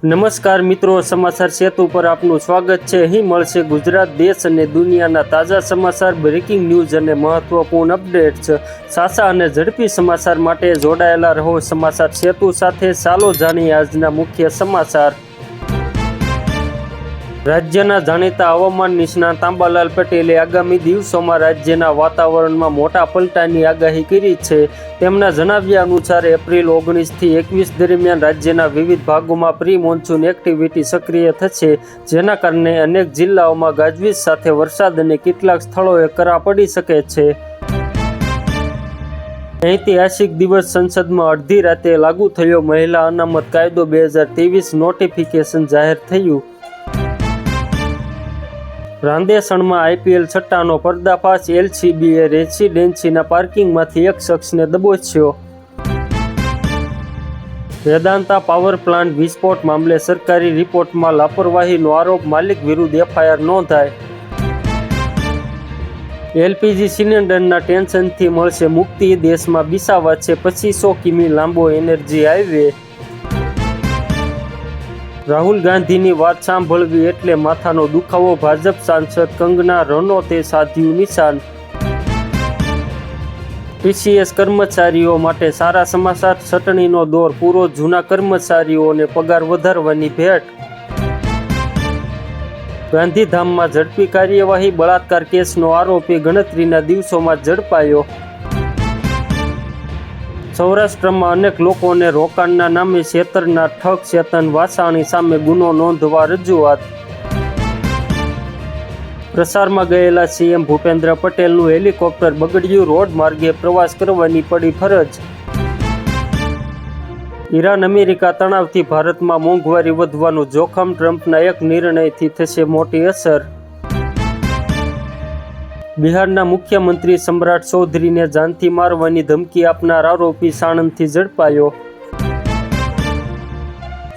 નમસ્કાર મિત્રો, સમાચાર સેતુ પર આપનું સ્વાગત છે। અહીં મળશે ગુજરાત, દેશ અને દુનિયાના તાજા સમાચાર, બ્રેકિંગ ન્યૂઝ અને મહત્વપૂર્ણ અપડેટ્સ। સાચા અને ઝડપી સમાચાર માટે જોડાયેલા રહો સમાચાર સેતુ સાથે। ચાલો જાણીએ આજના મુખ્ય સમાચાર। રાજ્યના જાણીતા હવામાન નિષ્ણાત અંબાલાલ પટેલે આગામી દિવસોમાં રાજ્યના વાતાવરણમાં મોટા પલટાની આગાહી કરી છે। તેમના જણાવ્યા અનુસાર એપ્રિલ 19 થી 21 દરમિયાન રાજ્યના વિવિધ ભાગોમાં પ્રી મોન્સૂન એક્ટિવિટી સક્રિય થશે, જેના કારણે અનેક જિલ્લાઓમાં ગાજવીજ સાથે વરસાદ અને કેટલાક સ્થળોએ કરા પડી શકે છે। ઐતિહાસિક દિવસ સંસદમાં અડધી રાતે લાગુ થયો મહિલા અનામત કાયદો 2023 નોટિફિકેશન જાહેર થયું। રાંદેસણમાં આઈપીએલ સટ્ટાનો પર્દાફાશ, એલસીબીએ રેસિડેન્સીના પાર્કિંગમાંથી એક શખ્સને દબોચ્યો। વેદાંતા પાવર પ્લાન્ટ વિસ્ફોટ મામલે સરકારી રિપોર્ટમાં લાપરવાહીનો આરોપ, માલિક વિરુદ્ધ એફઆઈઆર નોંધાઈ। એલપીજી સિલિન્ડરના ટેન્શનથી મળશે મુક્તિ, દેશમાં બિસાવા છે 2500 કિમી લાંબો એનર્જી હાઈવે। રાહુલ ગાંધીની વાત સાંભળવી એટલે માથાનો દુખાવો, ભાજપ સાંસદ કંગના રનૌતે સાધ્યું નિશાન। ટીસીએસ કર્મચારીઓ માટે સારા સમાચાર, ચટણીનો દોર પૂરો, જૂના કર્મચારીઓને પગાર વધારવાની ભેટ। ગાંધીધામમાં ઝડપી કાર્યવાહી, બળાત્કાર કેસનો આરોપી ગણતરીના દિવસોમાં ઝડપાયો। સૌરાષ્ટ્રમાં અનેક લોકોને રોકાણના નામે છેતરનાર ઠગ ચેતન વાસાણી સામે ગુનો નોંધવા રજૂઆત। પ્રચારમાં ગયેલા સીએમ ભૂપેન્દ્ર પટેલનું હેલિકોપ્ટર બગડ્યું, રોડ માર્ગે પ્રવાસ કરવાની પડી ફરજ। ઈરાન અમેરિકા તણાવથી ભારતમાં મોંઘવારી વધવાનું જોખમ, ટ્રમ્પના એક નિર્ણયથી થશે મોટી અસર। બિહારના મુખ્યમંત્રી સમ્રાટ ચૌધરીને જાનથી મારવાની ધમકી આપનાર આરોપી સાણંદથી ઝડપાયો।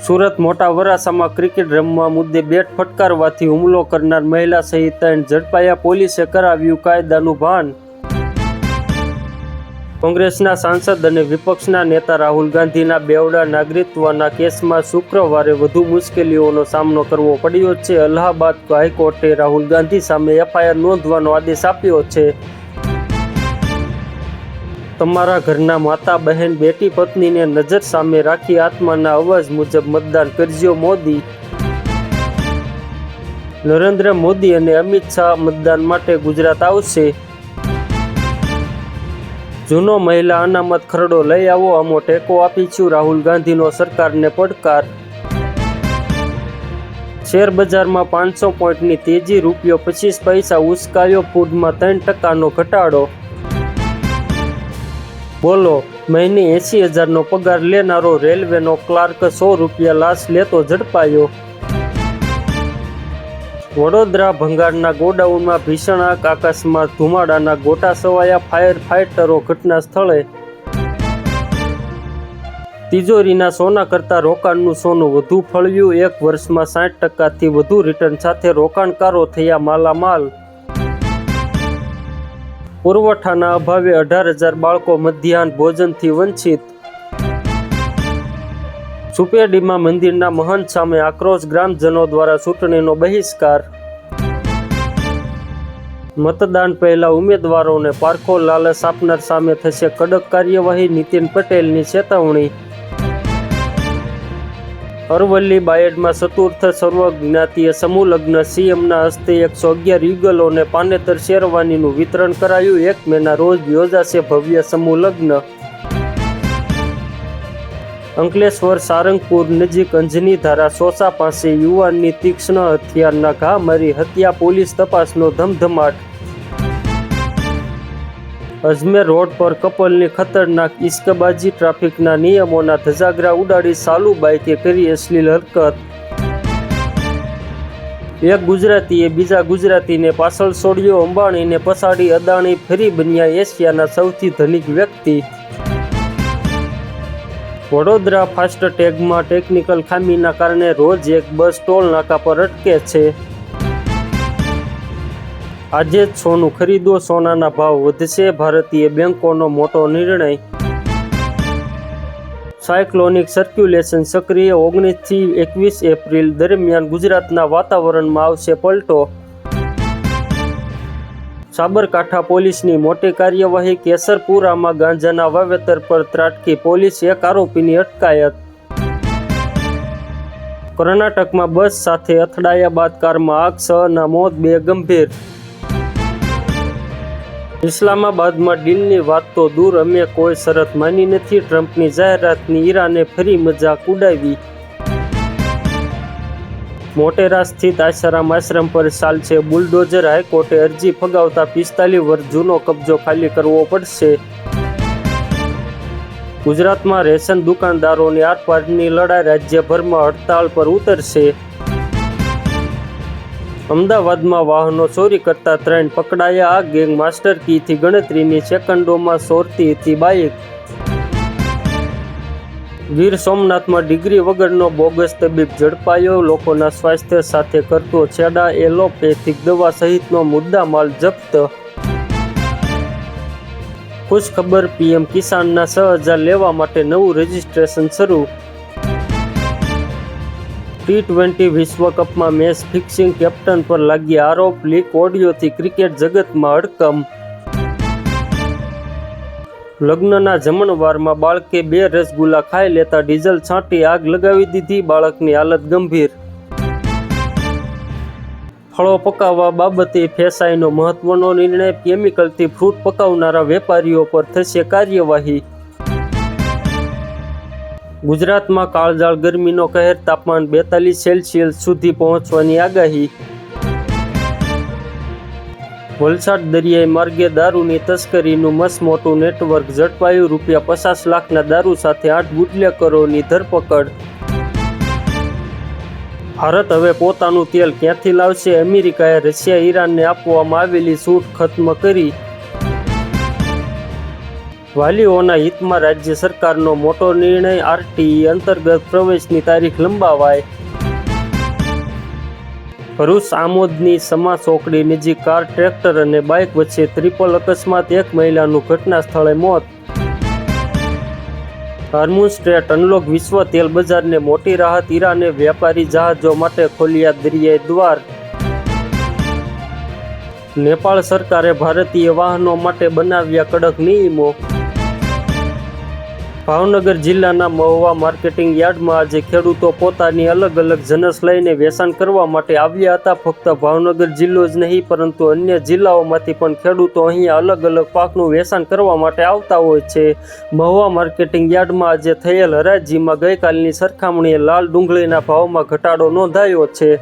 સુરત મોટા વરાછામાં ક્રિકેટ રમવા મુદ્દે બેટ ફટકારવાથી હુમલો કરનાર મહિલા સહિત 3 ઝડપાયા, પોલીસે કરાવ્યું કાયદાનું ભાન। કોંગ્રેસના સાંસદ અને વિપક્ષના નેતા રાહુલ ગાંધીના બેવડા નાગરિકત્વના કેસમાં શુક્રવારે વધુ મુશ્કેલીઓનો સામનો કરવો પડ્યો છે। અલ્હાબાદ હાઈકોર્ટે રાહુલ ગાંધી સામે એફઆઈઆર નોંધવાનો આદેશ આપ્યો છે। તમારા ઘરના માતા, બહેન, બેટી, પત્નીને નજર સામે રાખી આત્માના અવાજ મુજબ મતદાન કરજો, મોદી। નરેન્દ્ર મોદી અને અમિત શાહ મતદાન માટે ગુજરાત આવશે। જૂનો મહિલા અનામત ખરડો લઈ આવો, અમો ટેકો આપીશું, રાહુલ ગાંધીનો સરકારને પડકાર। શેર બજારમાં 500 પોઈન્ટની તેજી, રૂપિયો 25 પૈસા ઉચકાયો, ફૂડમાં 3% ઘટાડો। બોલો, મહિને 80,000નો પગાર લેનારો રેલવેનો ક્લાર્ક 100 રૂપિયા લાંચ લેતો ઝડપાયો। વડોદરા ભંગારના ગોડાઉનમાં ભીષણ આગ, આકાશમાં ધુમાડાના ગોટા છવાયા, ફાયર ફાઇટરો ઘટના સ્થળે। તિજોરીના સોના કરતાં રોકાણનું સોનું વધુ ફળ્યું, 1 વર્ષમાં 60%થી વધુ રિટર્ન સાથે રોકાણકારો થયા માલામાલ। પુરવઠાના અભાવે 18,000 બાળકો મધ્યાહન ભોજનથી વંચિત। સુપેડીમાં મંદિરના મહંત સામે આક્રોશ, ગ્રામજનો દ્વારા ચૂંટણીનો બહિષ્કાર। મતદાન પહેલા ઉમેદવારોને પારખો, લાલચ આપનાર સામે થશે કડક કાર્યવાહી, નીતિન પટેલની ચેતવણી। અરવલ્લી બાયડમાં ચતુર્થ સર્વજ્ઞાતીય સમૂહ લગ્ન, સીએમના હસ્તે 111 યુગલોને પાનેતર શેરવાનીનું વિતરણ કરાયું। 1 મેના રોજ યોજાશે ભવ્ય સમૂહ લગ્ન। અંકલેશ્વર સારંગપુર નજીક અંજની ધારા સોસા પાસે યુવાનની તીક્ષ્ણ હથિયારના ઘા મારી હત્યા, પોલીસ તપાસનો ધમધમાટ। અજમેર રોડ પર કપલની ખતરનાક ઇશ્કબાજી, ટ્રાફિકના નિયમોના ધજાગરા ઉડાડી ચાલુ બાઇકે કરી અશ્લીલ હરકત। એક ગુજરાતીએ બીજા ગુજરાતીને પાછળ છોડ્યો, અંબાણીને પછાડી અદાણી ફરી બન્યા એશિયાના સૌથી ધનિક વ્યક્તિ। વડોદરા ફાસ્ટેગમાં ટેકનિકલ ખામીના કારણે રોજ એક બસ ટોલ નાકા પર અટકે છે। આજે જ સોનું ખરીદો, સોનાના ભાવ વધશે, ભારતીય બેંકોનો મોટો નિર્ણય। સાયક્લોનિક સર્ક્યુલેશન સક્રિય 19 થી 21 એપ્રિલ દરમિયાન ગુજરાતના વાતાવરણમાં આવશે પલટો. સાબરકાંઠા પોલીસની મોટી કાર્યવાહી. કેસરપુરામાં ગાંજાના વાવેતર પર ત્રાટકી પોલીસ, એક આરોપીની અટકાયત. કર્ણાટકમાં બસ સાથે અથડાયા બાદ કારમાં આગ, 6ના મોત, 2 ગંભીર. ઇસ્લામાબાદમાં ડીલની વાત તો દૂર, અમે કોઈ શરત માની નથી. ટ્રમ્પની જાહેરાતની ઈરાને ફરી મજાક ઉડાવી. મોટેરા સ્થિત આશ્રમ પર ચાલશે બુલડોઝર. હાઈકોર્ટે અરજી ફગાવતા 45 વર્ષ જૂનો કબજો ખાલી કરવો પડશે. ગુજરાતમાં રેશન દુકાનદારોની આરપારની લડાઈ, રાજ્યભરમાં હડતાળ પર ઉતરશે. અમદાવાદમાં વાહનો ચોરી કરતા 3 પકડાયા. આ ગેંગ માસ્ટર કીથી ગણતરીની સેકન્ડોમાં ચોરતી હતી બાઇક. ગીર સોમનાથમાં ડિગ્રી વગરનો બોગસ તબીબ ઝડપાયો. લોકોના સ્વાસ્થ્ય સાથે કરતો છેડા, એલોપેથિક દવા સહિતનો મુદ્દામાલ જપ્ત. ખુશખબર, પીએમ કિસાનના 6000 લેવા માટે નવું રજીસ્ટ્રેશન શરૂ. T20 વિશ્વકપમાં મેચ ફિક્સિંગ, કેપ્ટન પર લાગ્યા આરોપ. લીક ઓડિયોથી ક્રિકેટ જગતમાં હડકંપ. લગ્નના જમણવારમાં બાળકે 2 રસગુલ્લા ખાઈ લેતા ડીઝલ છાંટી આગ લગાવી દીધી. બાળકની હાલત ગંભીર. ફળો પકાવવા બાબતે ફેસાઈનો મહત્વનો નિર્ણય. કેમિકલથી ફ્રૂટ પકાવનારા વેપારીઓ પર થશે કાર્યવાહી. ગુજરાતમાં કાળઝાળ ગરમીનો કહેર, તાપમાન 42 સેલ્સિયસ સુધી પહોંચવાની આગાહી. વલસાડ દરિયાઈ માર્ગે દારૂની તસ્કરીનું મસમોટું નેટવર્ક ઝડપાયું. ₹50 લાખના દારૂ સાથે 8 બુટલેગરોની ધરપકડ. ભારત હવે પોતાનું તેલ ક્યાંથી લાવશે? અમેરિકાએ રશિયા ઈરાનને આપવામાં આવેલી છૂટ ખત્મ કરી. વાલીઓના હિતમાં રાજ્ય સરકારનો મોટો નિર્ણય. આરટીઈ અંતર્ગત પ્રવેશની તારીખ લંબાવાય. ભરૂચ આમોદની સમા ચોકડી નજીક કાર, ટ્રેક્ટર અને બાઇક વચ્ચે ટ્રિપલ અકસ્માત. 1 મહિલાનું ઘટના સ્થળે મોત. હોર્મુઝ સ્ટ્રેટ અનલોક, વિશ્વ તેલ બજારને મોટી રાહત. ઈરાને વ્યાપારી જહાજો માટે ખોલ્યા દરિયાઈ દ્વાર. નેપાળ સરકારે ભારતીય વાહનો માટે બનાવ્યા કડક નિયમો. ભાવનગર જિલ્લાના મહુવા માર્કેટિંગ યાર્ડમાં આજે ખેડૂતો પોતાની અલગ અલગ જનસ લઈને વેચાણ કરવા માટે આવ્યા હતા. ફક્ત ભાવનગર જિલ્લો જ નહીં પરંતુ અન્ય જિલ્લાઓમાંથી પણ ખેડૂતો અહીંયા અલગ અલગ પાકનું વેચાણ કરવા માટે આવતા હોય છે. મહુવા માર્કેટિંગ યાર્ડમાં આજે થયેલ હરાજીમાં ગઈકાલની સરખામણીએ લાલ ડુંગળીના ભાવમાં ઘટાડો નોંધાયો છે.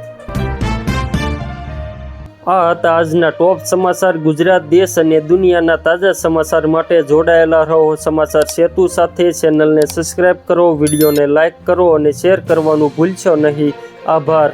આ હતા આજના ટોપ સમાચાર. ગુજરાત, દેશ અને દુનિયાના તાજા સમાચાર માટે જોડાયેલા રહો સમાચાર સેતુ સાથે. ચેનલને સબસ્ક્રાઇબ કરો, વિડીયોને લાઇક કરો અને શેર કરવાનું ભૂલશો નહીં. આભાર.